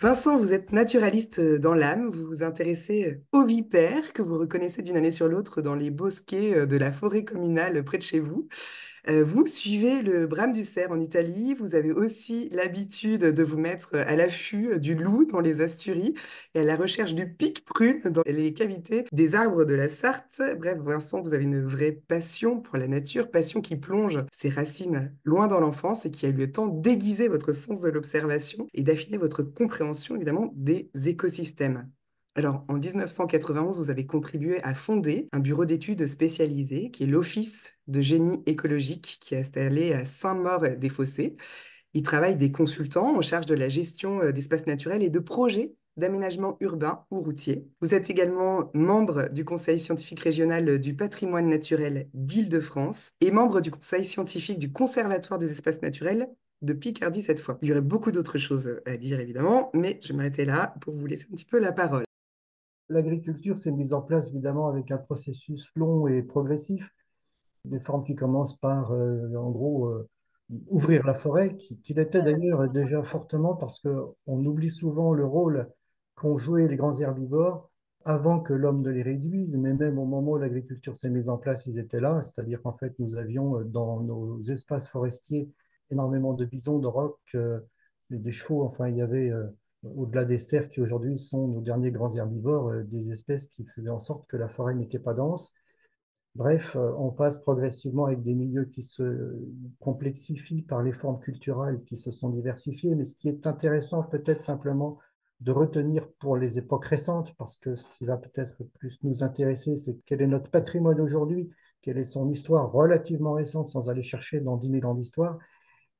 Vincent, vous êtes naturaliste dans l'âme, vous vous intéressez aux vipères que vous reconnaissez d'une année sur l'autre dans les bosquets de la forêt communale près de chez vous. Vous suivez le brame du cerf en Italie, vous avez aussi l'habitude de vous mettre à l'affût du loup dans les Asturies et à la recherche du pic-prune dans les cavités des arbres de la Sarthe. Bref, Vincent, vous avez une vraie passion pour la nature, passion qui plonge ses racines loin dans l'enfance et qui a eu le temps d'aiguiser votre sens de l'observation et d'affiner votre compréhension, évidemment, des écosystèmes. Alors, en 1991, vous avez contribué à fonder un bureau d'études spécialisé qui est l'Office de génie écologique qui est installé à Saint-Maur-des-Fossés. Il travaille des consultants en charge de la gestion d'espaces naturels et de projets d'aménagement urbain ou routier. Vous êtes également membre du Conseil scientifique régional du patrimoine naturel d'Île-de-France et membre du Conseil scientifique du Conservatoire des espaces naturels de Picardie cette fois. Il y aurait beaucoup d'autres choses à dire évidemment, mais je vais m'arrêter là pour vous laisser un petit peu la parole. L'agriculture s'est mise en place évidemment avec un processus long et progressif, des formes qui commencent par, en gros, ouvrir la forêt, qui l'était d'ailleurs déjà fortement parce qu'on oublie souvent le rôle qu'ont joué les grands herbivores avant que l'homme ne les réduise, mais même au moment où l'agriculture s'est mise en place, ils étaient là, c'est-à-dire qu'en fait, nous avions dans nos espaces forestiers énormément de bisons, de rocs, des chevaux, enfin, il y avait au-delà des cerfs qui aujourd'hui sont nos derniers grands herbivores, des espèces qui faisaient en sorte que la forêt n'était pas dense. Bref, on passe progressivement avec des milieux qui se complexifient par les formes culturelles qui se sont diversifiées. Mais ce qui est intéressant peut-être simplement de retenir pour les époques récentes, parce que ce qui va peut-être plus nous intéresser, c'est quel est notre patrimoine aujourd'hui, quelle est son histoire relativement récente, sans aller chercher dans 10 000 ans d'histoire,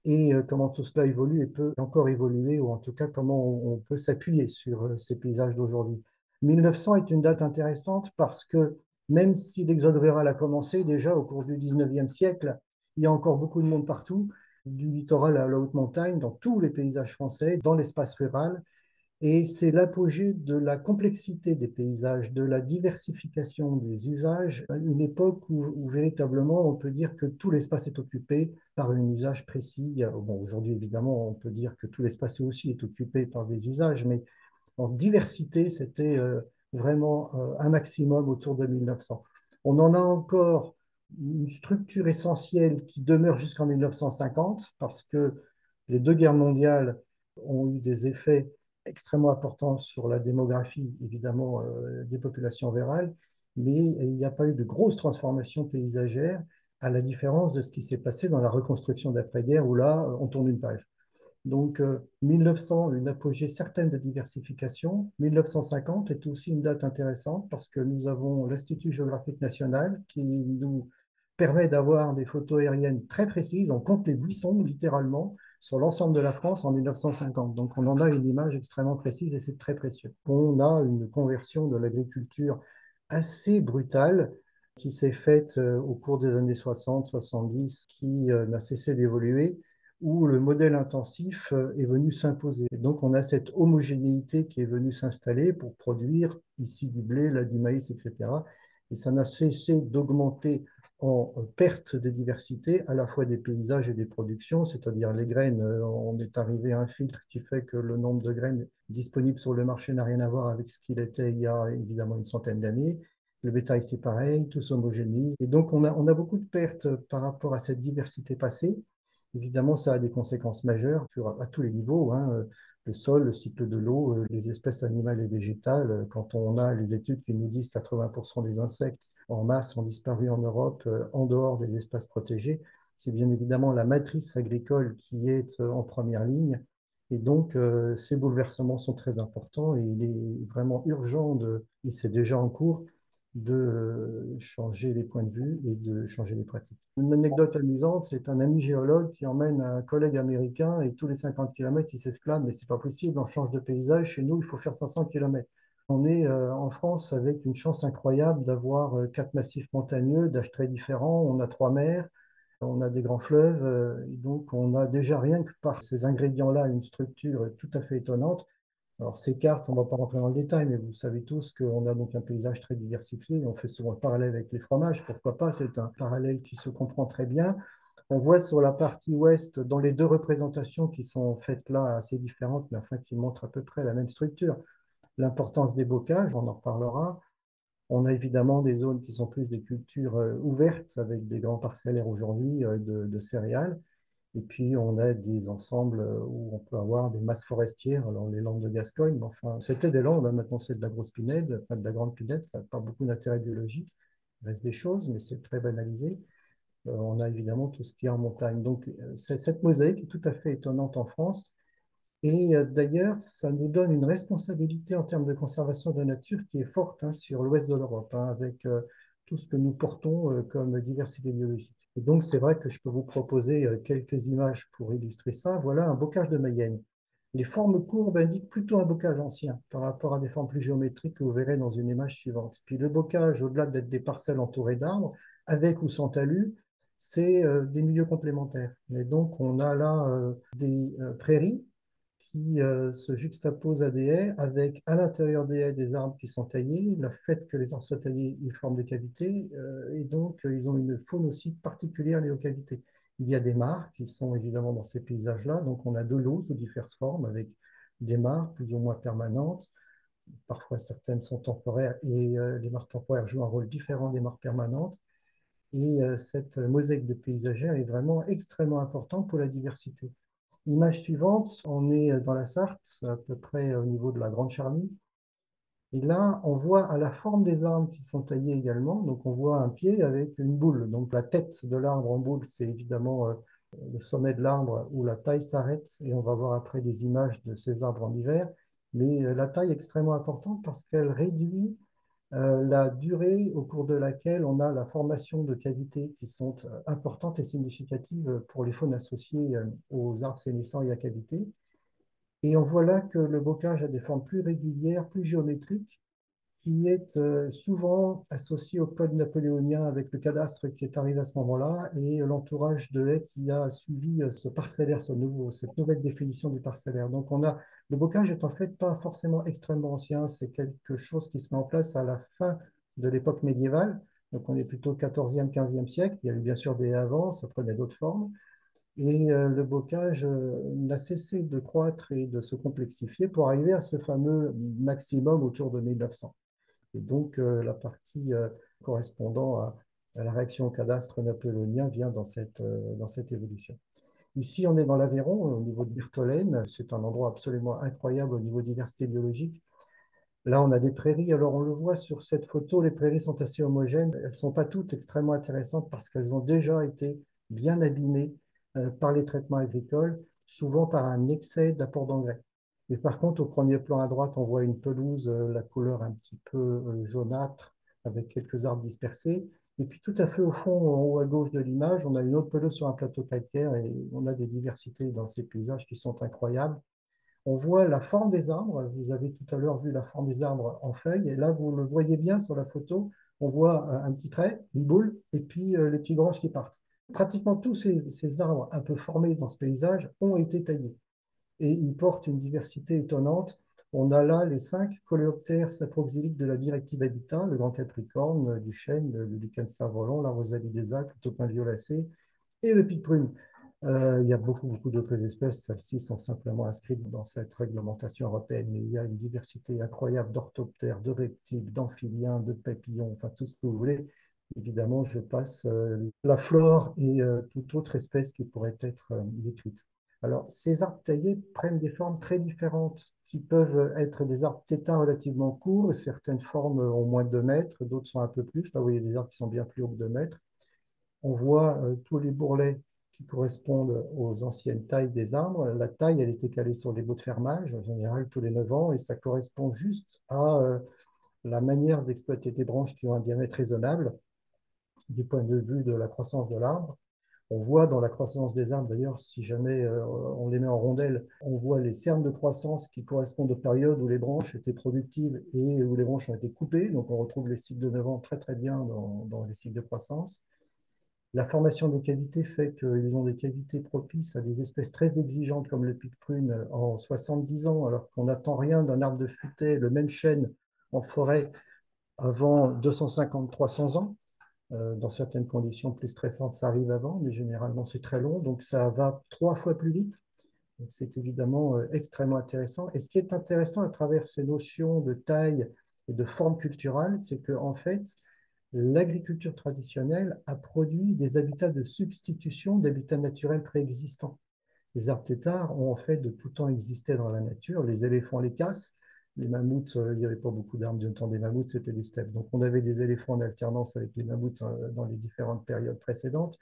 et comment tout cela évolue et peut encore évoluer, ou en tout cas comment on peut s'appuyer sur ces paysages d'aujourd'hui. 1900 est une date intéressante parce que même si l'exode rural a commencé déjà au cours du 19e siècle, il y a encore beaucoup de monde partout, du littoral à la haute montagne, dans tous les paysages français, dans l'espace rural. Et c'est l'apogée de la complexité des paysages, de la diversification des usages, une époque où véritablement on peut dire que tout l'espace est occupé par un usage précis. Bon, aujourd'hui, évidemment, on peut dire que tout l'espace aussi est occupé par des usages, mais en diversité, c'était vraiment un maximum autour de 1900. On en a encore une structure essentielle qui demeure jusqu'en 1950 parce que les deux guerres mondiales ont eu des effets extrêmement importants sur la démographie, évidemment, des populations rurales, mais il n'y a pas eu de grosses transformations paysagères, à la différence de ce qui s'est passé dans la reconstruction d'après-guerre, où là, on tourne une page. Donc, 1900, une apogée certaine de diversification. 1950 est aussi une date intéressante parce que nous avons l'Institut géographique national qui nous permet d'avoir des photos aériennes très précises. On compte les buissons littéralement sur l'ensemble de la France en 1950. Donc, on en a une image extrêmement précise et c'est très précieux. On a une conversion de l'agriculture assez brutale qui s'est faite au cours des années 60, 70, qui n'a cessé d'évoluer où le modèle intensif est venu s'imposer. Et donc, on a cette homogénéité qui est venue s'installer pour produire ici du blé, là du maïs, etc. Et ça n'a cessé d'augmenter en perte de diversité, à la fois des paysages et des productions, c'est-à-dire les graines. On est arrivé à un filtre qui fait que le nombre de graines disponibles sur le marché n'a rien à voir avec ce qu'il était il y a évidemment une centaine d'années. Le bétail, c'est pareil, tout s'homogénise. Et donc, on a beaucoup de pertes par rapport à cette diversité passée. Évidemment, ça a des conséquences majeures à tous les niveaux, hein, le sol, le cycle de l'eau, les espèces animales et végétales. Quand on a les études qui nous disent que 80% des insectes en masse ont disparu en Europe, en dehors des espaces protégés, c'est bien évidemment la matrice agricole qui est en première ligne. Et donc, ces bouleversements sont très importants et il est vraiment urgent, et c'est déjà en cours, de changer les points de vue et de changer les pratiques. Une anecdote amusante, c'est un ami géologue qui emmène un collègue américain et tous les 50 km, il s'exclame, mais c'est pas possible, on change de paysage, chez nous, il faut faire 500 km. On est en France avec une chance incroyable d'avoir quatre massifs montagneux d'âge très différents, on a trois mers, on a des grands fleuves, et donc on a déjà rien que par ces ingrédients-là une structure tout à fait étonnante. Alors, ces cartes, on ne va pas rentrer dans le détail, mais vous savez tous qu'on a donc un paysage très diversifié. On fait souvent le parallèle avec les fromages. Pourquoi pas? C'est un parallèle qui se comprend très bien. On voit sur la partie ouest, dans les deux représentations qui sont faites là, assez différentes, mais enfin qui montrent à peu près la même structure, l'importance des bocages, on en reparlera. On a évidemment des zones qui sont plus des cultures ouvertes, avec des grands parcellaires aujourd'hui de céréales. Et puis, on a des ensembles où on peut avoir des masses forestières, alors les landes de Gascogne, mais enfin, c'était des landes, hein, maintenant c'est de la grosse pinède, enfin de la grande pinède, ça n'a pas beaucoup d'intérêt biologique. Il reste des choses, mais c'est très banalisé. On a évidemment tout ce qui est en montagne. Donc, cette mosaïque est tout à fait étonnante en France. Et d'ailleurs, ça nous donne une responsabilité en termes de conservation de la nature qui est forte hein, sur l'ouest de l'Europe, hein, avec tout ce que nous portons comme diversité biologique. Et donc, c'est vrai que je peux vous proposer quelques images pour illustrer ça. Voilà un bocage de Mayenne. Les formes courbes indiquent plutôt un bocage ancien par rapport à des formes plus géométriques que vous verrez dans une image suivante. Puis le bocage, au-delà d'être des parcelles entourées d'arbres, avec ou sans talus, c'est des milieux complémentaires. Et donc, on a là des prairies qui se juxtaposent à des haies, avec à l'intérieur des haies des arbres qui sont taillés. Le fait que les arbres soient taillés, ils forment des cavités, et donc ils ont une faune aussi particulière liée aux cavités. Il y a des mares qui sont évidemment dans ces paysages-là, donc on a de l'eau sous diverses formes, avec des mares plus ou moins permanentes. Parfois certaines sont temporaires, et les mares temporaires jouent un rôle différent des mares permanentes. Et cette mosaïque de paysagère est vraiment extrêmement importante pour la diversité. Image suivante, on est dans la Sarthe, à peu près au niveau de la Grande Charny. Et là, on voit à la forme des arbres qui sont taillés également. Donc, on voit un pied avec une boule. Donc, la tête de l'arbre en boule, c'est évidemment le sommet de l'arbre où la taille s'arrête. Et on va voir après des images de ces arbres en hiver. Mais la taille est extrêmement importante parce qu'elle réduit la durée au cours de laquelle on a la formation de cavités qui sont importantes et significatives pour les faunes associées aux arbres sénescents et à cavités. Et on voit là que le bocage a des formes plus régulières, plus géométriques, qui est souvent associé au code napoléonien avec le cadastre qui est arrivé à ce moment-là et l'entourage de haies qui a suivi ce parcellaire, cette nouvelle définition du parcellaire. Donc le bocage est en fait pas forcément extrêmement ancien, c'est quelque chose qui se met en place à la fin de l'époque médiévale. Donc on est plutôt 14e, 15e siècle. Il y a eu bien sûr des haies avant, ça prenait d'autres formes. Et le bocage n'a cessé de croître et de se complexifier pour arriver à ce fameux maximum autour de 1900. Et donc, la partie correspondant à la réaction au cadastre napoléonien vient dans cette évolution. Ici, on est dans l'Aveyron, au niveau de Birtolaine. C'est un endroit absolument incroyable au niveau de diversité biologique. Là, on a des prairies. Alors, on le voit sur cette photo, les prairies sont assez homogènes. Elles ne sont pas toutes extrêmement intéressantes parce qu'elles ont déjà été bien abîmées par les traitements agricoles, souvent par un excès d'apport d'engrais. Et par contre, au premier plan à droite, on voit une pelouse, la couleur un petit peu jaunâtre, avec quelques arbres dispersés. Et puis tout à fait au fond, en haut à gauche de l'image, on a une autre pelouse sur un plateau calcaire et on a des diversités dans ces paysages qui sont incroyables. On voit la forme des arbres. Vous avez tout à l'heure vu la forme des arbres en feuilles. Et là, vous le voyez bien sur la photo. On voit un petit trait, une boule, et puis les petites branches qui partent. Pratiquement tous ces arbres un peu formés dans ce paysage ont été taillés et ils portent une diversité étonnante. On a là les 5 coléoptères saproxyliques de la directive Habitat, le grand capricorne, du chêne, le lichen cerf-volant, la rosalie des Alpes, le topin violacé et le pic-prune. Il y a beaucoup d'autres espèces. Celles-ci sont simplement inscrites dans cette réglementation européenne, mais il y a une diversité incroyable d'orthoptères, de reptiles, d'amphibiens, de papillons, enfin tout ce que vous voulez. Évidemment, je passe la flore et toute autre espèce qui pourrait être décrite. Alors, ces arbres taillés prennent des formes très différentes, qui peuvent être des arbres tétins relativement courts. Certaines formes ont moins de 2 mètres, d'autres sont un peu plus. Là, vous voyez des arbres qui sont bien plus hauts que 2 mètres. On voit tous les bourrelets qui correspondent aux anciennes tailles des arbres. La taille, elle était calée sur les baux de fermage, en général tous les 9 ans, et ça correspond juste à la manière d'exploiter des branches qui ont un diamètre raisonnable du point de vue de la croissance de l'arbre. On voit dans la croissance des arbres, d'ailleurs, si jamais on les met en rondelles, on voit les cernes de croissance qui correspondent aux périodes où les branches étaient productives et où les branches ont été coupées. Donc, on retrouve les cycles de 9 ans très bien dans les cycles de croissance. La formation des cavités fait qu'ils ont des cavités propices à des espèces très exigeantes comme le pic-prune en 70 ans, alors qu'on n'attend rien d'un arbre de futaie, le même chêne en forêt, avant 250-300 ans. Dans certaines conditions plus stressantes, ça arrive avant, mais généralement c'est très long, donc ça va 3 fois plus vite. Donc c'est évidemment extrêmement intéressant. Et ce qui est intéressant à travers ces notions de taille et de forme culturelle, c'est qu'en fait, l'agriculture traditionnelle a produit des habitats de substitution d'habitats naturels préexistants. Les arbres têtards ont en fait de tout temps existé dans la nature. Les éléphants les cassent. Les mammouths, il n'y avait pas beaucoup d'arbres du temps des mammouths, c'était des steppes. Donc on avait des éléphants en alternance avec les mammouths dans les différentes périodes précédentes,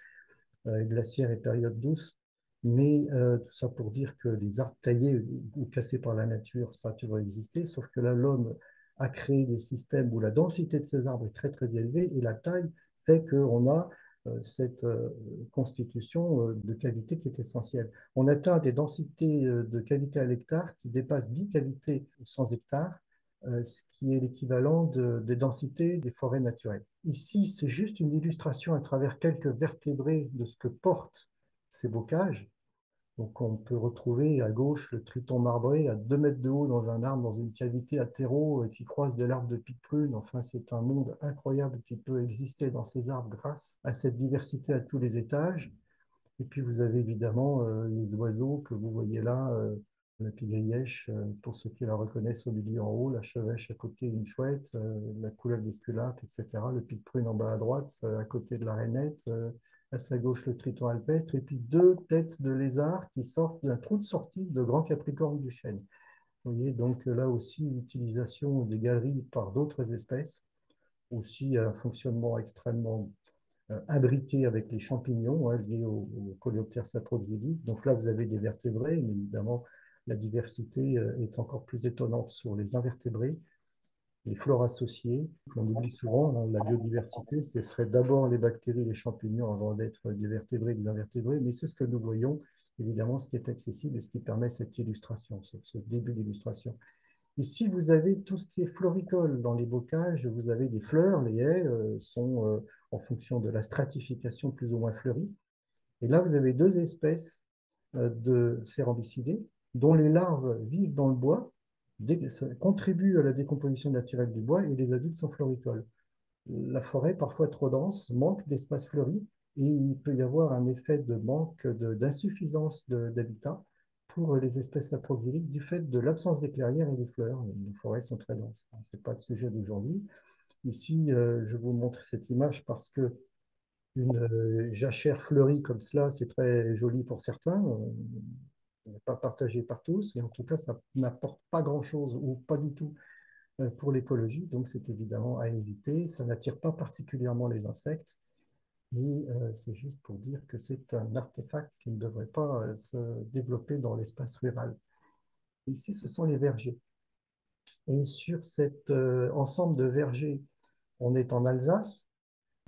glaciaire et période douce. Mais tout ça pour dire que les arbres taillés ou cassés par la nature, ça a toujours existé, sauf que là, l'homme a créé des systèmes où la densité de ces arbres est très très élevée et la taille fait qu'on a cette constitution de cavité qui est essentielle. On atteint des densités de cavités à l'hectare qui dépassent 10 cavités aux 100 hectares, ce qui est l'équivalent des densités des forêts naturelles. Ici, c'est juste une illustration à travers quelques vertébrés de ce que portent ces bocages. Donc, on peut retrouver à gauche le triton marbré à 2 mètres de haut dans un arbre, dans une cavité à terreau qui croise de l'arbre de pique prune. Enfin, c'est un monde incroyable qui peut exister dans ces arbres grâce à cette diversité à tous les étages. Et puis, vous avez évidemment les oiseaux que vous voyez là, la pigrièche, pour ceux qui la reconnaissent au milieu en haut, la chevêche à côté une chouette, la couleuvre d'Esculape, etc. Le pic prune en bas à droite, à côté de la rainette, à sa gauche le triton alpestre, et puis 2 têtes de lézard qui sortent d'un trou de sortie de grand capricorne du chêne. Vous voyez, donc là aussi, l'utilisation des galeries par d'autres espèces, aussi un fonctionnement extrêmement imbriqués avec les champignons liés au Coleoptère saproxylique. Donc là, vous avez des vertébrés, mais évidemment, la diversité est encore plus étonnante sur les invertébrés, les flores associées. On oublie souvent la biodiversité, ce serait d'abord les bactéries, les champignons avant d'être des vertébrés, des invertébrés, mais c'est ce que nous voyons, évidemment, ce qui est accessible et ce qui permet cette illustration, ce début d'illustration. Ici, vous avez tout ce qui est floricole. Dans les bocages, vous avez des fleurs. Les haies sont en fonction de la stratification plus ou moins fleuries. Et là, vous avez 2 espèces de cérambycidés dont les larves vivent dans le bois, contribuent à la décomposition naturelle du bois et les adultes sont floricoles. La forêt, parfois trop dense, manque d'espace fleuri et il peut y avoir un effet de manque, d'insuffisance d'habitat pour les espèces saproxyliques du fait de l'absence des clairières et des fleurs. Les forêts sont très denses. Ce n'est pas le sujet d'aujourd'hui. Ici, je vous montre cette image parce que une jachère fleurie comme cela, c'est très joli pour certains, n'est pas partagé par tous, et en tout cas, ça n'apporte pas grand-chose ou pas du tout pour l'écologie, donc c'est évidemment à éviter. Ça n'attire pas particulièrement les insectes et c'est juste pour dire que c'est un artefact qui ne devrait pas se développer dans l'espace rural. Ici, ce sont les vergers. Et sur cet ensemble de vergers, on est en Alsace,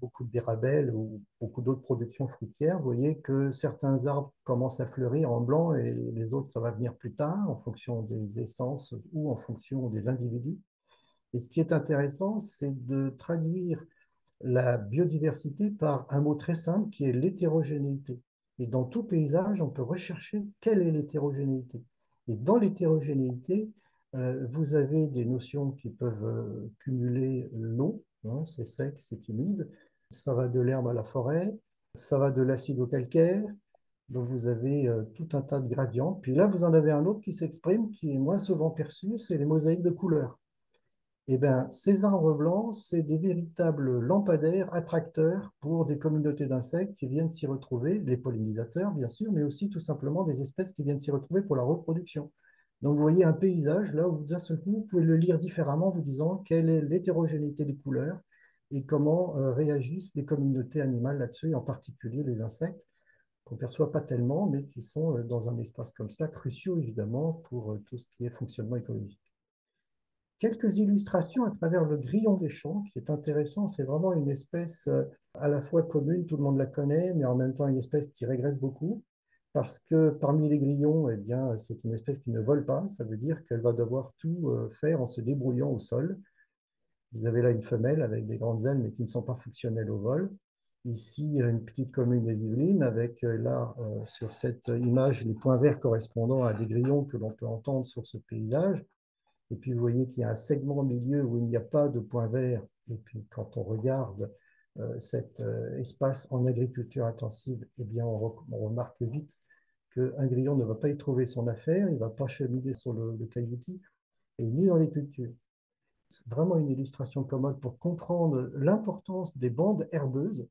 beaucoup de bérabelles ou beaucoup d'autres productions fruitières. Vous voyez que certains arbres commencent à fleurir en blanc et les autres, ça va venir plus tard en fonction des essences ou en fonction des individus. Et ce qui est intéressant, c'est de traduire la biodiversité par un mot très simple qui est l'hétérogénéité. Et dans tout paysage, on peut rechercher quelle est l'hétérogénéité. Et dans l'hétérogénéité, vous avez des notions qui peuvent cumuler l'eau, hein, c'est sec, c'est humide, ça va de l'herbe à la forêt, ça va de l'acide au calcaire, donc vous avez tout un tas de gradients. Puis là, vous en avez un autre qui s'exprime, qui est moins souvent perçu, c'est les mosaïques de couleurs. Eh bien, ces arbres blancs, c'est des véritables lampadaires, attracteurs pour des communautés d'insectes qui viennent s'y retrouver, les pollinisateurs bien sûr, mais aussi tout simplement des espèces qui viennent s'y retrouver pour la reproduction. Donc vous voyez un paysage là où d'un seul coup, vous pouvez le lire différemment en vous disant quelle est l'hétérogénéité des couleurs et comment réagissent les communautés animales là-dessus, et en particulier les insectes qu'on ne perçoit pas tellement, mais qui sont dans un espace comme cela, cruciaux évidemment pour tout ce qui est fonctionnement écologique. Quelques illustrations à travers le grillon des champs, qui est intéressant. C'est vraiment une espèce à la fois commune, tout le monde la connaît, mais en même temps une espèce qui régresse beaucoup, parce que parmi les grillons, eh bien, c'est une espèce qui ne vole pas. Ça veut dire qu'elle va devoir tout faire en se débrouillant au sol. Vous avez là une femelle avec des grandes ailes, mais qui ne sont pas fonctionnelles au vol. Ici, une petite commune des Yvelines, avec là, sur cette image, les points verts correspondant à des grillons que l'on peut entendre sur ce paysage. Et puis, vous voyez qu'il y a un segment au milieu où il n'y a pas de point vert. Et puis, quand on regarde cet espace en agriculture intensive, eh bien, on remarque vite qu'un grillon ne va pas y trouver son affaire, il ne va pas cheminer sur le cailloutis, et ni dans les cultures. C'est vraiment une illustration commode pour comprendre l'importance des bandes herbeuses.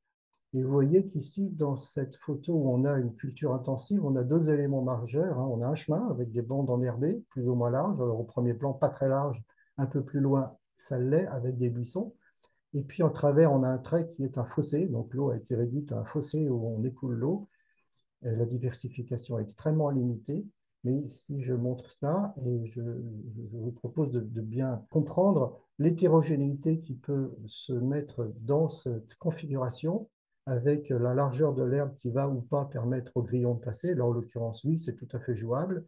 Et vous voyez qu'ici, dans cette photo où on a une culture intensive, on a deux éléments majeurs, hein. On a un chemin avec des bandes enherbées, plus ou moins larges. Alors au premier plan, pas très large, un peu plus loin, ça l'est, avec des buissons. Et puis en travers, on a un trait qui est un fossé. Donc l'eau a été réduite à un fossé où on écoule l'eau. La diversification est extrêmement limitée. Mais si je montre cela, et je vous propose de bien comprendre l'hétérogénéité qui peut se mettre dans cette configuration avec la largeur de l'herbe qui va ou pas permettre au grillon de passer. Là, en l'occurrence, oui, c'est tout à fait jouable.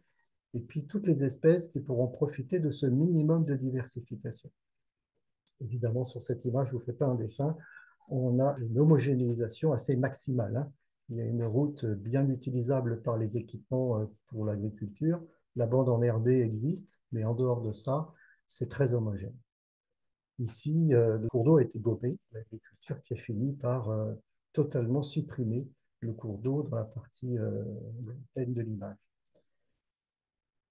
Et puis toutes les espèces qui pourront profiter de ce minimum de diversification. Évidemment, sur cette image, je ne vous fais pas un dessin, on a une homogénéisation assez maximale, hein. Il y a une route bien utilisable par les équipements pour l'agriculture. La bande enherbée existe, mais en dehors de ça, c'est très homogène. Ici, le cours d'eau a été gommé, l'agriculture qui a fini par totalement supprimer le cours d'eau dans la partie lointaine de l'image.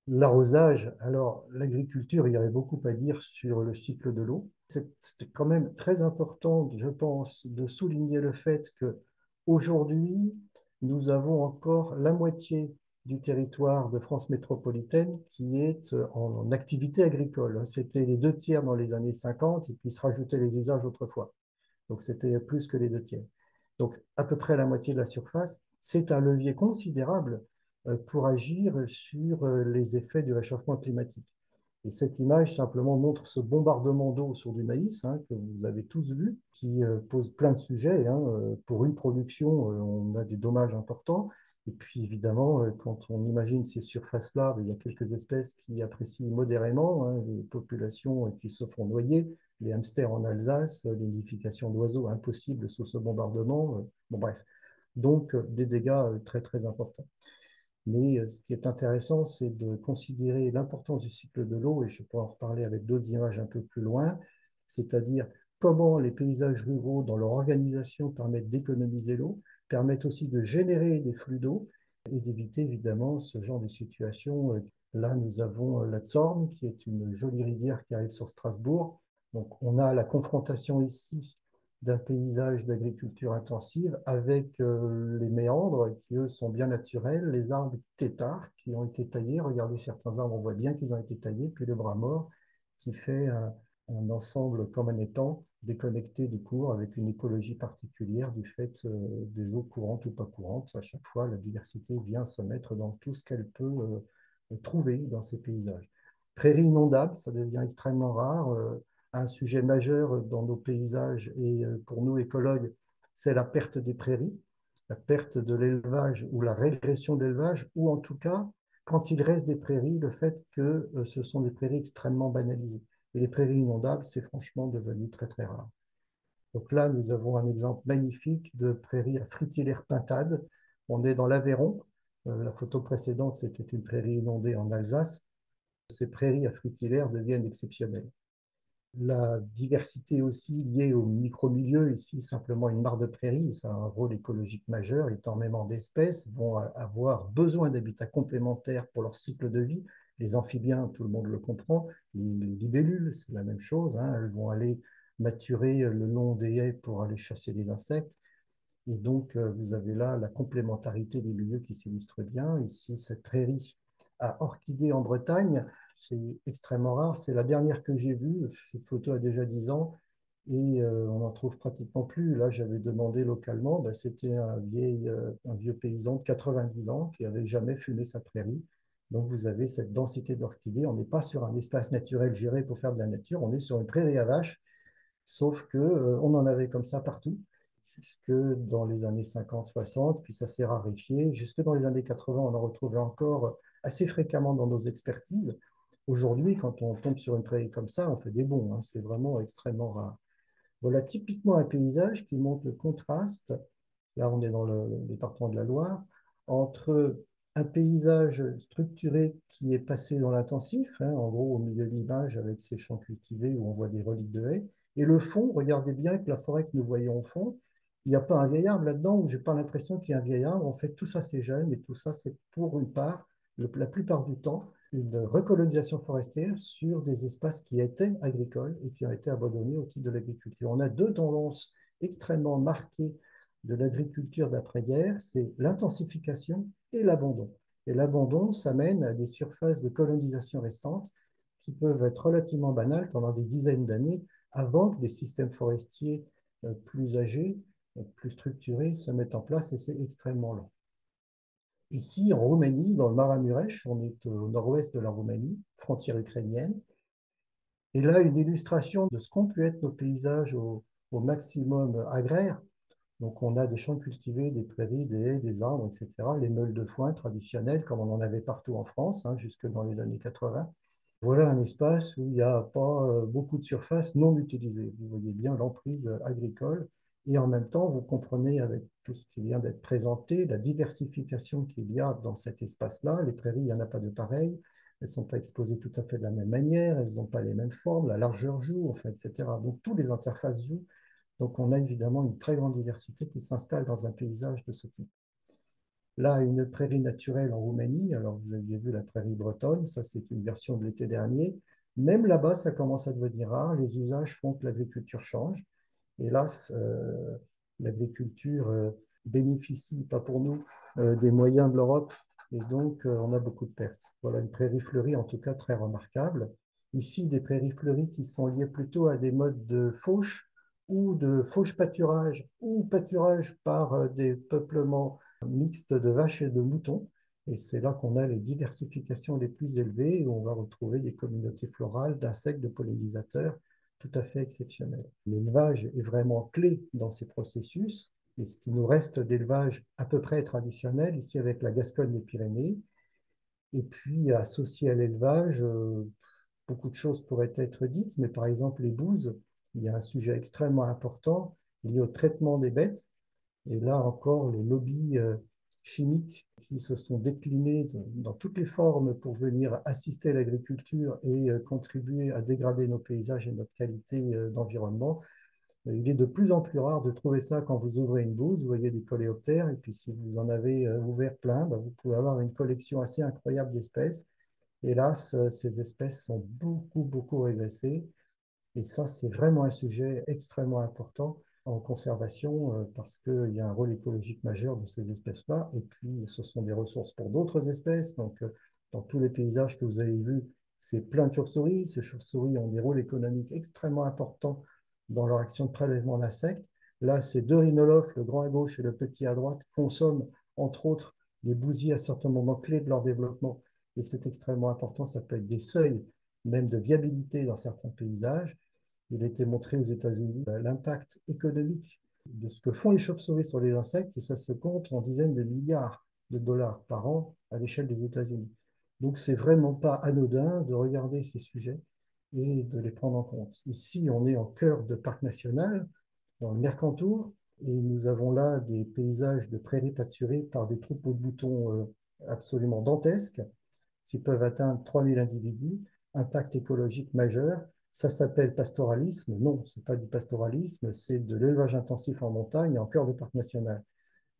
L'arrosage, alors l'agriculture, il y avait beaucoup à dire sur le cycle de l'eau. C'est quand même très important, je pense, de souligner le fait que aujourd'hui, nous avons encore la moitié du territoire de France métropolitaine qui est en activité agricole. C'était les deux tiers dans les années 50 et puis se rajoutaient les usages autrefois. Donc c'était plus que les deux tiers. Donc à peu près la moitié de la surface, c'est un levier considérable pour agir sur les effets du réchauffement climatique. Et cette image simplement montre ce bombardement d'eau sur du maïs, hein, que vous avez tous vu, qui pose plein de sujets, hein. Pour une production, on a des dommages importants. Et puis évidemment, quand on imagine ces surfaces-là, il y a quelques espèces qui apprécient modérément, hein, les populations qui se font noyer, les hamsters en Alsace, les nidifications d'oiseaux impossibles sous ce bombardement. Bon, bref, donc des dégâts très très importants. Mais ce qui est intéressant, c'est de considérer l'importance du cycle de l'eau, et je pourrais en reparler avec d'autres images un peu plus loin, c'est-à-dire comment les paysages ruraux, dans leur organisation, permettent d'économiser l'eau, permettent aussi de générer des flux d'eau et d'éviter évidemment ce genre de situation. Là, nous avons la Zorn, qui est une jolie rivière qui arrive sur Strasbourg. Donc, on a la confrontation ici d'un paysage d'agriculture intensive avec les méandres qui, eux, sont bien naturels, les arbres têtards qui ont été taillés. Regardez certains arbres, on voit bien qu'ils ont été taillés, puis le bras mort qui fait un ensemble comme un étang déconnecté du cours avec une écologie particulière du fait des eaux courantes ou pas courantes. À chaque fois, la diversité vient se mettre dans tout ce qu'elle peut trouver dans ces paysages. Prairies inondables, ça devient extrêmement rare. Un sujet majeur dans nos paysages et pour nous écologues, c'est la perte des prairies, la perte de l'élevage ou la régression de l'élevage, ou en tout cas, quand il reste des prairies, le fait que ce sont des prairies extrêmement banalisées. Et les prairies inondables, c'est franchement devenu très très rare. Donc là, nous avons un exemple magnifique de prairie à fritillère pintade. On est dans l'Aveyron. La photo précédente, c'était une prairie inondée en Alsace. Ces prairies à fritillère deviennent exceptionnelles. La diversité aussi liée au micro-milieu, ici simplement une mare de prairie, ça a un rôle écologique majeur, énormément d'espèces vont avoir besoin d'habitats complémentaires pour leur cycle de vie. Les amphibiens, tout le monde le comprend, les libellules, c'est la même chose, hein, elles vont aller maturer le long des haies pour aller chasser des insectes. Et donc, vous avez là la complémentarité des milieux qui s'illustre bien. Ici, cette prairie à orchidées en Bretagne, c'est extrêmement rare. C'est la dernière que j'ai vue. Cette photo a déjà 10 ans et on n'en trouve pratiquement plus. Là, j'avais demandé localement, ben, c'était un vieux paysan de 90 ans qui n'avait jamais fumé sa prairie. Donc, vous avez cette densité d'orchidées. On n'est pas sur un espace naturel géré pour faire de la nature, on est sur une prairie à vaches, sauf que on en avait comme ça partout jusque dans les années 50-60, puis ça s'est raréfié. Jusque dans les années 80, on en retrouvait encore assez fréquemment dans nos expertises. Aujourd'hui, quand on tombe sur une prairie comme ça, on fait des bons, hein, c'est vraiment extrêmement rare. Voilà typiquement un paysage qui montre le contraste, là on est dans le département de la Loire, entre un paysage structuré qui est passé dans l'intensif, hein, en gros au milieu de l'image avec ces champs cultivés où on voit des reliques de haies, Et le fond, regardez bien que la forêt que nous voyons au fond, il n'y a pas un vieil arbre là-dedans, ou j'ai pas l'impression qu'il y a un vieil arbre. En fait, tout ça, c'est jeune, et tout ça, c'est pour une part, la plupart du temps, une recolonisation forestière sur des espaces qui étaient agricoles et qui ont été abandonnés au titre de l'agriculture. On a deux tendances extrêmement marquées de l'agriculture d'après-guerre, c'est l'intensification et l'abandon. Et l'abandon, ça mène à des surfaces de colonisation récentes qui peuvent être relativement banales pendant des dizaines d'années avant que des systèmes forestiers plus âgés, plus structurés se mettent en place, et c'est extrêmement lent. Ici, en Roumanie, dans le Maramureș, on est au nord-ouest de la Roumanie, frontière ukrainienne, et là, une illustration de ce qu'ont pu être nos paysages au maximum agraire. Donc, on a des champs cultivés, des prairies, des haies, des arbres, etc. Les meules de foin traditionnelles, comme on en avait partout en France, hein, jusque dans les années 80. Voilà un espace où il n'y a pas beaucoup de surface non utilisée. Vous voyez bien l'emprise agricole. Et en même temps, vous comprenez avec tout ce qui vient d'être présenté, la diversification qu'il y a dans cet espace-là. Les prairies, il n'y en a pas de pareil. Elles ne sont pas exposées tout à fait de la même manière. Elles n'ont pas les mêmes formes. La largeur joue, enfin, etc. Donc, tous les interfaces jouent. Donc, on a évidemment une très grande diversité qui s'installe dans un paysage de ce type. Là, une prairie naturelle en Roumanie. Alors, vous aviez vu la prairie bretonne. Ça, c'est une version de l'été dernier. Même là-bas, ça commence à devenir rare. Les usages font que l'agriculture change. Hélas, l'agriculture bénéficie, pas pour nous, des moyens de l'Europe. Et donc, on a beaucoup de pertes. Voilà une prairie fleurie, en tout cas, très remarquable. Ici, des prairies fleuries qui sont liées plutôt à des modes de fauche ou de fauche pâturage ou pâturage par des peuplements mixtes de vaches et de moutons. Et c'est là qu'on a les diversifications les plus élevées, où on va retrouver des communautés florales d'insectes, de pollinisateurs tout à fait exceptionnelles. L'élevage est vraiment clé dans ces processus. Et ce qui nous reste d'élevage à peu près traditionnel, ici avec la Gascogne des Pyrénées, et puis associé à l'élevage, beaucoup de choses pourraient être dites, mais par exemple les bouses, il y a un sujet extrêmement important lié au traitement des bêtes. Et là encore, les lobbies chimiques qui se sont déclinés dans toutes les formes pour venir assister à l'agriculture et contribuer à dégrader nos paysages et notre qualité d'environnement. Il est de plus en plus rare de trouver ça quand vous ouvrez une bouse, vous voyez des coléoptères, et puis si vous en avez ouvert plein, ben, vous pouvez avoir une collection assez incroyable d'espèces. Hélas, ces espèces sont beaucoup, beaucoup régressées. Et ça, c'est vraiment un sujet extrêmement important en conservation parce qu'il y a un rôle écologique majeur de ces espèces-là. Et puis, ce sont des ressources pour d'autres espèces. Donc, dans tous les paysages que vous avez vus, c'est plein de chauves-souris. Ces chauves-souris ont des rôles économiques extrêmement importants dans leur action de prélèvement d'insectes. Là, ces deux rhinolophes, le grand à gauche et le petit à droite, consomment entre autres des bousiers à certains moments clés de leur développement. Et c'est extrêmement important. Ça peut être des seuils même de viabilité dans certains paysages. Il a été montré aux États-Unis l'impact économique de ce que font les chauves-souris sur les insectes, et ça se compte en dizaines de milliards de dollars par an à l'échelle des États-Unis. Donc, c'est vraiment pas anodin de regarder ces sujets et de les prendre en compte. Ici, on est en cœur de parc national, dans le Mercantour, et nous avons là des paysages de prairies pâturées par des troupeaux de moutons absolument dantesques qui peuvent atteindre 3000 individus, impact écologique majeur. Ça s'appelle pastoralisme. Non, ce n'est pas du pastoralisme, c'est de l'élevage intensif en montagne et en cœur de parc national.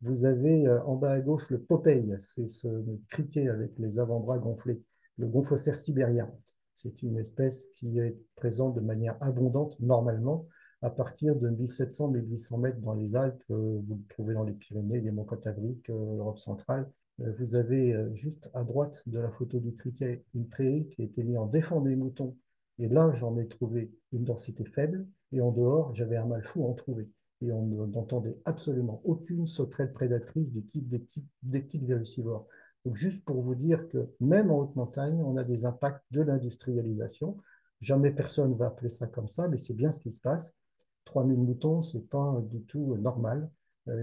Vous avez en bas à gauche le Popeye, c'est ce criquet avec les avant-bras gonflés, le gonfocère sibérien. C'est une espèce qui est présente de manière abondante normalement à partir de 1700-1800 mètres dans les Alpes. Vous le trouvez dans les Pyrénées, les monts Cantabriques, l'Europe centrale. Vous avez juste à droite de la photo du criquet une prairie qui a été mise en défense des moutons. Et là, j'en ai trouvé une densité faible. Et en dehors, j'avais un mal fou à en trouver. Et on n'entendait absolument aucune sauterelle prédatrice du type des petites virusivores. Donc, juste pour vous dire que même en haute montagne, on a des impacts de l'industrialisation. Jamais personne ne va appeler ça comme ça, mais c'est bien ce qui se passe. 3000 moutons, ce n'est pas du tout normal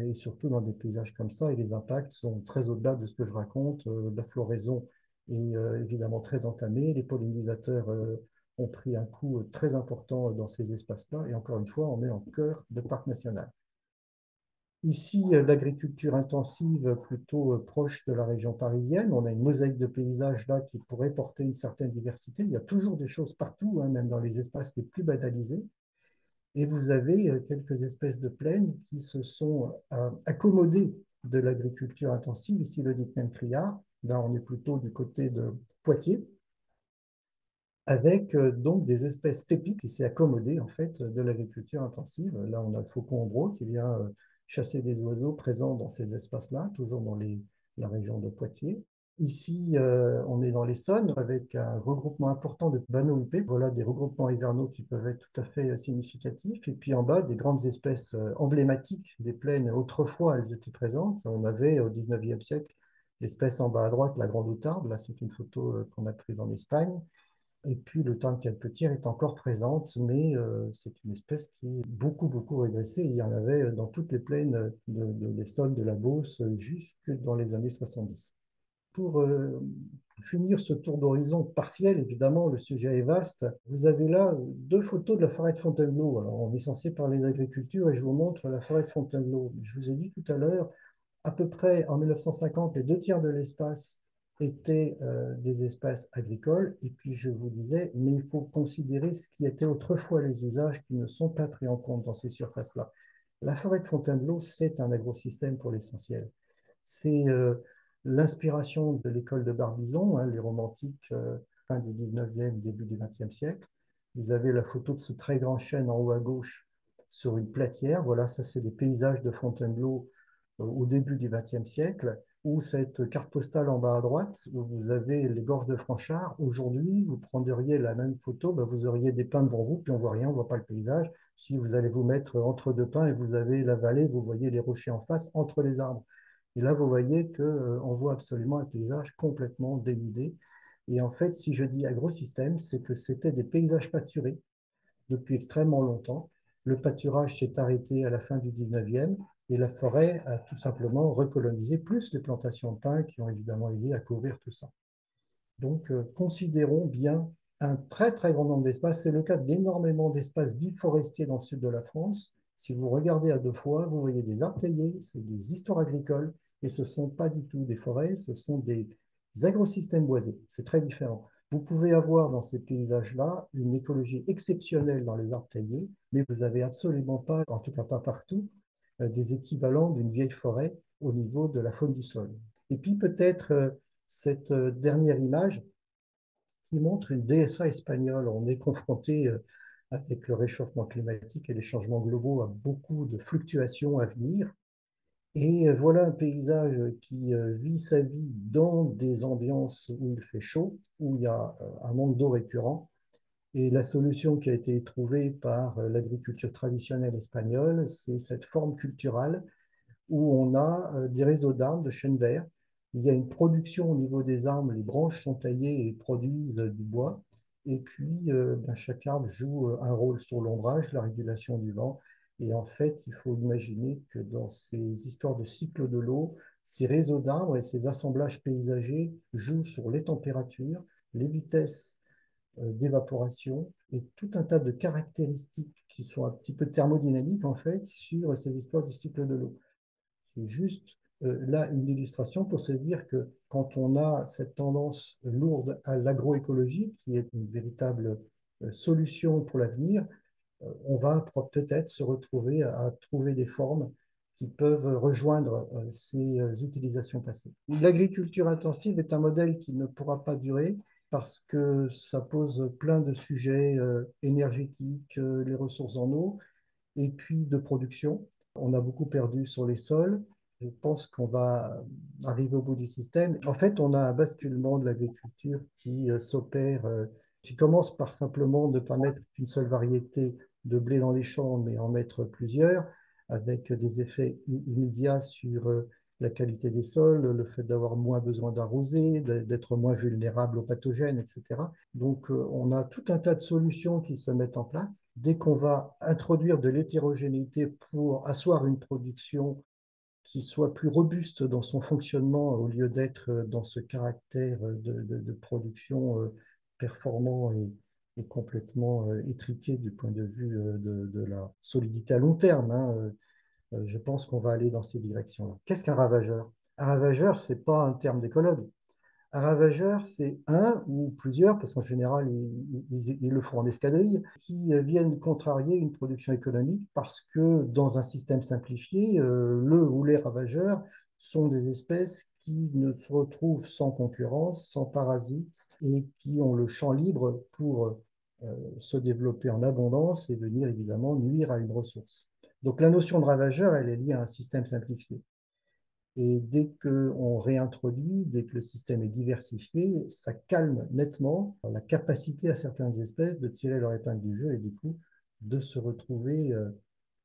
et surtout dans des paysages comme ça, et les impacts sont très au-delà de ce que je raconte. La floraison est évidemment très entamée, les pollinisateurs ont pris un coup très important dans ces espaces-là, et encore une fois, on est en cœur de parc national. Ici, l'agriculture intensive plutôt proche de la région parisienne. On a une mosaïque de paysages là qui pourrait porter une certaine diversité. Il y a toujours des choses partout, hein, même dans les espaces les plus banalisés. Et vous avez quelques espèces de plaines qui se sont accommodées de l'agriculture intensive. Ici, le Dickmann criard. Là, on est plutôt du côté de Poitiers, avec donc des espèces typiques qui s'est accommodées en fait de l'agriculture intensive. Là, on a le faucon ombreux qui vient chasser des oiseaux présents dans ces espaces-là, toujours dans la région de Poitiers. Ici, on est dans l'Essonne avec un regroupement important de banneaux huppés. Voilà des regroupements hivernaux qui peuvent être tout à fait significatifs. Et puis en bas, des grandes espèces emblématiques des plaines. Autrefois, elles étaient présentes. On avait au 19e siècle l'espèce en bas à droite, la grande outarde. Là, c'est une photo qu'on a prise en Espagne. Et puis le thym de calpetière est encore présente, mais c'est une espèce qui est beaucoup, beaucoup régressée. Il y en avait dans toutes les plaines de l'Essonne, de la Beauce, jusque dans les années 70. Pour finir ce tour d'horizon partiel, évidemment, le sujet est vaste. Vous avez là deux photos de la forêt de Fontainebleau. Alors, on est censé parler d'agriculture et je vous montre la forêt de Fontainebleau. Je vous ai dit tout à l'heure, à peu près en 1950, les deux tiers de l'espace étaient des espaces agricoles. Et puis je vous disais, mais il faut considérer ce qui était autrefois les usages qui ne sont pas pris en compte dans ces surfaces-là. La forêt de Fontainebleau, c'est un agrosystème pour l'essentiel. C'est l'inspiration de l'école de Barbizon, hein, les romantiques fin du 19e, début du 20e siècle. Vous avez la photo de ce très grand chêne en haut à gauche sur une platière. Voilà, ça c'est des paysages de Fontainebleau au début du XXe siècle, ou cette carte postale en bas à droite, où vous avez les gorges de Franchart. Aujourd'hui, vous prendriez la même photo, ben, vous auriez des pins devant vous, puis on voit rien, on voit pas le paysage. Si vous allez vous mettre entre deux pins et vous avez la vallée, vous voyez les rochers en face, entre les arbres. Et là, vous voyez qu'on voit absolument un paysage complètement dénudé. Et en fait, si je dis agrosystème, c'est que c'était des paysages pâturés depuis extrêmement longtemps. Le pâturage s'est arrêté à la fin du 19e et la forêt a tout simplement recolonisé, plus les plantations de pins qui ont évidemment aidé à couvrir tout ça. Donc, considérons bien un très très grand nombre d'espaces. C'est le cas d'énormément d'espaces dits forestiers dans le sud de la France. Si vous regardez à deux fois, vous voyez des arbres taillés, c'est des histoires agricoles, et ce ne sont pas du tout des forêts, ce sont des agrosystèmes boisés. C'est très différent. Vous pouvez avoir dans ces paysages-là une écologie exceptionnelle dans les arbres taillés, mais vous n'avez absolument pas, en tout cas pas partout, des équivalents d'une vieille forêt au niveau de la faune du sol. Et puis peut-être cette dernière image qui montre une DSA espagnole. On est confronté avec le réchauffement climatique et les changements globaux à beaucoup de fluctuations à venir. Et voilà un paysage qui vit sa vie dans des ambiances où il fait chaud, où il y a un manque d'eau récurrent. Et la solution qui a été trouvée par l'agriculture traditionnelle espagnole, c'est cette forme culturale où on a des réseaux d'arbres, de chênes verts. Il y a une production au niveau des arbres, les branches sont taillées et produisent du bois. Et puis, ben, chaque arbre joue un rôle sur l'ombrage, la régulation du vent. Et en fait, il faut imaginer que dans ces histoires de cycle de l'eau, ces réseaux d'arbres et ces assemblages paysagers jouent sur les températures, les vitesses d'évaporation et tout un tas de caractéristiques qui sont un petit peu thermodynamiques en fait sur ces histoires du cycle de l'eau. C'est juste là une illustration pour se dire que quand on a cette tendance lourde à l'agroécologie, qui est une véritable solution pour l'avenir, on va peut-être se retrouver à trouver des formes qui peuvent rejoindre ces utilisations passées. L'agriculture intensive est un modèle qui ne pourra pas durer parce que ça pose plein de sujets énergétiques, les ressources en eau, et puis de production. On a beaucoup perdu sur les sols. Je pense qu'on va arriver au bout du système. En fait, on a un basculement de l'agriculture qui s'opère, qui commence par simplement ne pas mettre qu'une seule variété de blé dans les champs, mais en mettre plusieurs, avec des effets immédiats sur la qualité des sols, le fait d'avoir moins besoin d'arroser, d'être moins vulnérable aux pathogènes, etc. Donc, on a tout un tas de solutions qui se mettent en place. Dès qu'on va introduire de l'hétérogénéité pour asseoir une production qui soit plus robuste dans son fonctionnement au lieu d'être dans ce caractère de production performant et complètement étriqué du point de vue de la solidité à long terme, hein. Je pense qu'on va aller dans ces directions-là. Qu'est-ce qu'un ravageur? Un ravageur, ce n'est pas un terme d'écologue. Un ravageur, c'est un ou plusieurs, parce qu'en général, ils le font en escadrille, qui viennent contrarier une production économique parce que dans un système simplifié, le ou les ravageurs sont des espèces qui ne se retrouvent sans concurrence, sans parasites et qui ont le champ libre pour se développer en abondance et venir évidemment nuire à une ressource. Donc la notion de ravageur, elle est liée à un système simplifié. Et dès qu'on réintroduit, dès que le système est diversifié, ça calme nettement la capacité à certaines espèces de tirer leur épingle du jeu et du coup de se retrouver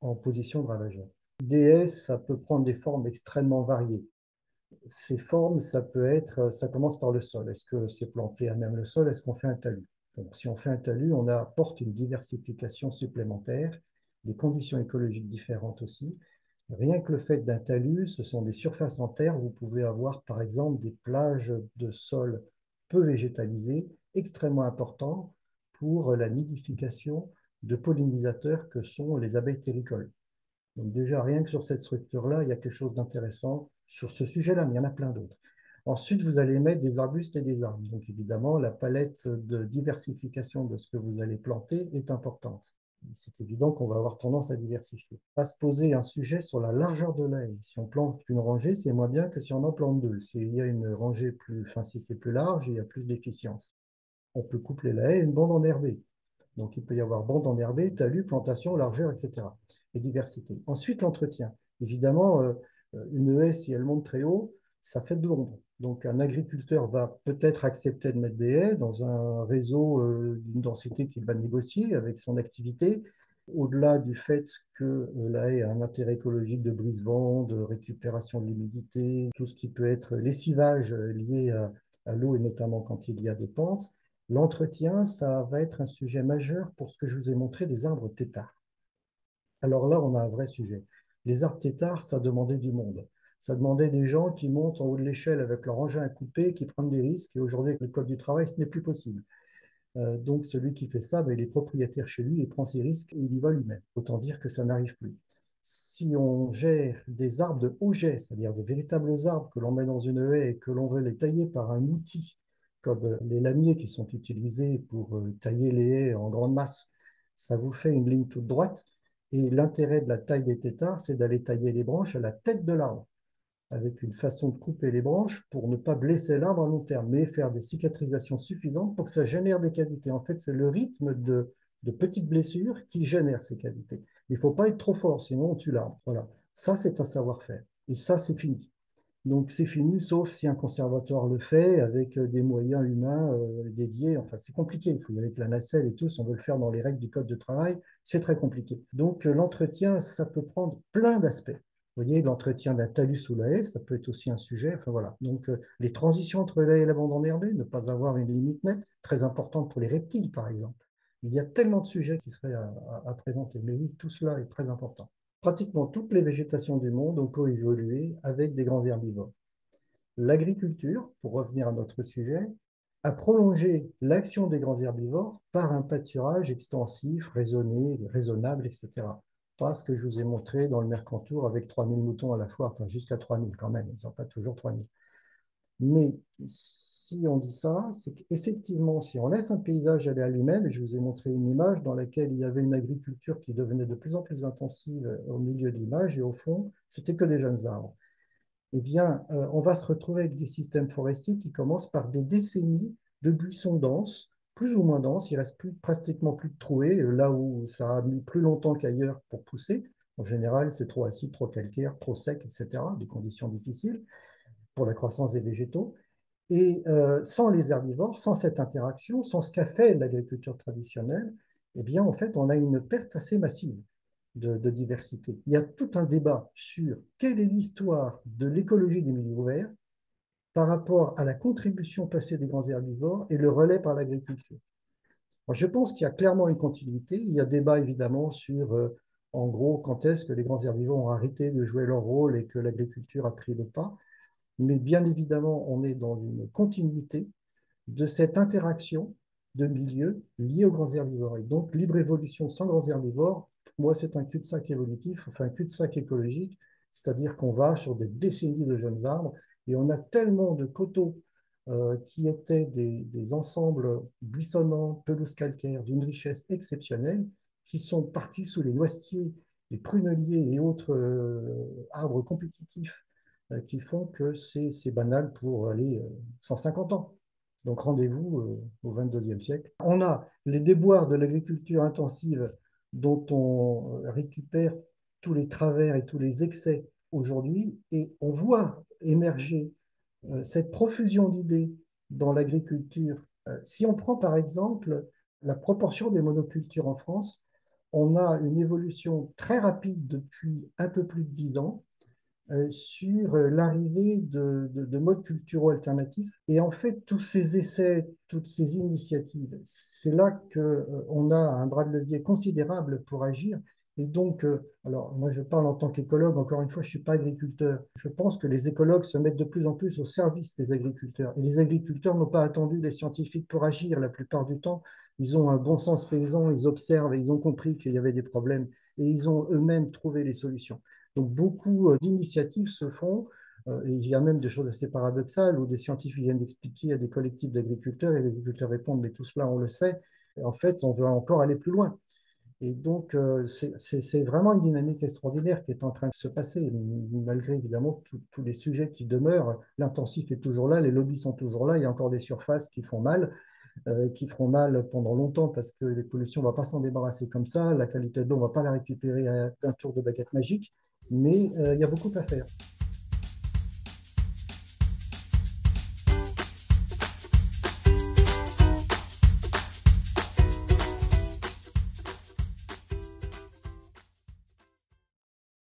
en position de ravageur. DS, ça peut prendre des formes extrêmement variées. Ces formes, ça commence par le sol. Est-ce que c'est planté à même le sol? Est-ce qu'on fait un talus? Donc, si on fait un talus, on apporte une diversification supplémentaire, des conditions écologiques différentes aussi. Rien que le fait d'un talus, ce sont des surfaces en terre. Vous pouvez avoir, par exemple, des plages de sol peu végétalisées, extrêmement importantes pour la nidification de pollinisateurs que sont les abeilles terricoles. Donc déjà, rien que sur cette structure-là, il y a quelque chose d'intéressant sur ce sujet-là, mais il y en a plein d'autres. Ensuite, vous allez mettre des arbustes et des arbres. Donc évidemment, la palette de diversification de ce que vous allez planter est importante. C'est évident qu'on va avoir tendance à diversifier. On va se poser un sujet sur la largeur de la haie. Si on plante une rangée, c'est moins bien que si on en plante deux. S'il y a une rangée plus, enfin, si c'est plus large, il y a plus d'efficience. On peut coupler la haie et une bande enherbée. Donc, il peut y avoir bande enherbée, talus, plantation, largeur, etc. Et diversité. Ensuite, l'entretien. Évidemment, une haie, si elle monte très haut, ça fait de l'ombre. Donc, un agriculteur va peut-être accepter de mettre des haies dans un réseau d'une densité qu'il va négocier avec son activité. Au-delà du fait que la haie a un intérêt écologique de brise-vent, de récupération de l'humidité, tout ce qui peut être lessivage lié à l'eau et notamment quand il y a des pentes, l'entretien, ça va être un sujet majeur pour ce que je vous ai montré des arbres têtards. Alors là, on a un vrai sujet. Les arbres têtards, ça demandait du monde. Ça demandait des gens qui montent en haut de l'échelle avec leur engin à couper, qui prennent des risques. Et aujourd'hui, avec le code du travail, ce n'est plus possible. Donc, celui qui fait ça, ben, il est propriétaire chez lui, il prend ses risques et il y va lui-même. Autant dire que ça n'arrive plus. Si on gère des arbres de haut jet, c'est-à-dire des véritables arbres que l'on met dans une haie et que l'on veut les tailler par un outil, comme les lamiers qui sont utilisés pour tailler les haies en grande masse, ça vous fait une ligne toute droite. Et l'intérêt de la taille des têtards, c'est d'aller tailler les branches à la tête de l'arbre, avec une façon de couper les branches pour ne pas blesser l'arbre à long terme, mais faire des cicatrisations suffisantes pour que ça génère des cavités. En fait, c'est le rythme de petites blessures qui génère ces cavités. Il ne faut pas être trop fort, sinon on tue l'arbre. Voilà. Ça, c'est un savoir-faire. Et ça, c'est fini. Donc, c'est fini, sauf si un conservatoire le fait avec des moyens humains dédiés. Enfin, c'est compliqué. Il faut y aller avec la nacelle et tout. Si on veut le faire dans les règles du code de travail, c'est très compliqué. Donc, l'entretien, ça peut prendre plein d'aspects. Vous voyez, l'entretien d'un talus sous la haie, ça peut être aussi un sujet. Enfin, voilà. Donc, les transitions entre la haie et la bande enherbée, ne pas avoir une limite nette, très importante pour les reptiles, par exemple. Il y a tellement de sujets qui seraient à présenter. Mais oui, tout cela est très important. Pratiquement toutes les végétations du monde ont coévolué avec des grands herbivores. L'agriculture, pour revenir à notre sujet, a prolongé l'action des grands herbivores par un pâturage extensif, raisonné, raisonnable, etc. Pas ce que je vous ai montré dans le Mercantour avec 3000 moutons à la fois, enfin jusqu'à 3000 quand même, ils n'ont pas toujours 3000. Mais si on dit ça, c'est qu'effectivement, si on laisse un paysage aller à lui-même, et je vous ai montré une image dans laquelle il y avait une agriculture qui devenait de plus en plus intensive au milieu de l'image, et au fond, c'était que des jeunes arbres. Eh bien, on va se retrouver avec des systèmes forestiers qui commencent par des décennies de buissons denses, plus ou moins denses. Il reste pratiquement plus de trouées, là où ça a mis plus longtemps qu'ailleurs pour pousser. En général, c'est trop acide, trop calcaire, trop sec, etc., des conditions difficiles pour la croissance des végétaux. Et sans les herbivores, sans cette interaction, sans ce qu'a fait l'agriculture traditionnelle, eh bien, en fait, on a une perte assez massive de diversité. Il y a tout un débat sur quelle est l'histoire de l'écologie des milieux ouverts par rapport à la contribution passée des grands herbivores et le relais par l'agriculture. Je pense qu'il y a clairement une continuité. Il y a débat évidemment sur, en gros, quand est-ce que les grands herbivores ont arrêté de jouer leur rôle et que l'agriculture a pris le pas. Mais bien évidemment, on est dans une continuité de cette interaction de milieux liés aux grands herbivores. Et donc, libre évolution sans grands herbivores, pour moi, c'est un cul-de-sac évolutif, enfin un cul-de-sac écologique, c'est-à-dire qu'on va sur des décennies de jeunes arbres et on a tellement de coteaux qui étaient des ensembles buissonnants, pelouses calcaires, d'une richesse exceptionnelle, qui sont partis sous les noisetiers, les pruneliers et autres arbres compétitifs qui font que c'est banal pour aller 150 ans. Donc rendez-vous au 22e siècle. On a les déboires de l'agriculture intensive dont on récupère tous les travers et tous les excès aujourd'hui, et on voit émerger cette profusion d'idées dans l'agriculture. Si on prend par exemple la proportion des monocultures en France, on a une évolution très rapide depuis un peu plus de 10 ans sur l'arrivée de modes culturels alternatifs. Et en fait, tous ces essais, toutes ces initiatives, c'est là qu'on a un bras de levier considérable pour agir. Et donc, alors moi je parle en tant qu'écologue, encore une fois, je ne suis pas agriculteur. Je pense que les écologues se mettent de plus en plus au service des agriculteurs. Et les agriculteurs n'ont pas attendu les scientifiques pour agir la plupart du temps. Ils ont un bon sens paysan, ils observent et ils ont compris qu'il y avait des problèmes et ils ont eux-mêmes trouvé les solutions. Donc beaucoup d'initiatives se font, et il y a même des choses assez paradoxales où des scientifiques viennent d'expliquer à des collectifs d'agriculteurs et les agriculteurs répondent, mais tout cela on le sait, et en fait on veut encore aller plus loin. Et donc c'est vraiment une dynamique extraordinaire qui est en train de se passer, malgré évidemment tous les sujets qui demeurent. L'intensif est toujours là, les lobbies sont toujours là, il y a encore des surfaces qui feront mal pendant longtemps parce que les pollutions, on ne va pas s'en débarrasser comme ça, la qualité de l'eau, on ne va pas la récupérer d'un tour de baguette magique, mais il y a beaucoup à faire.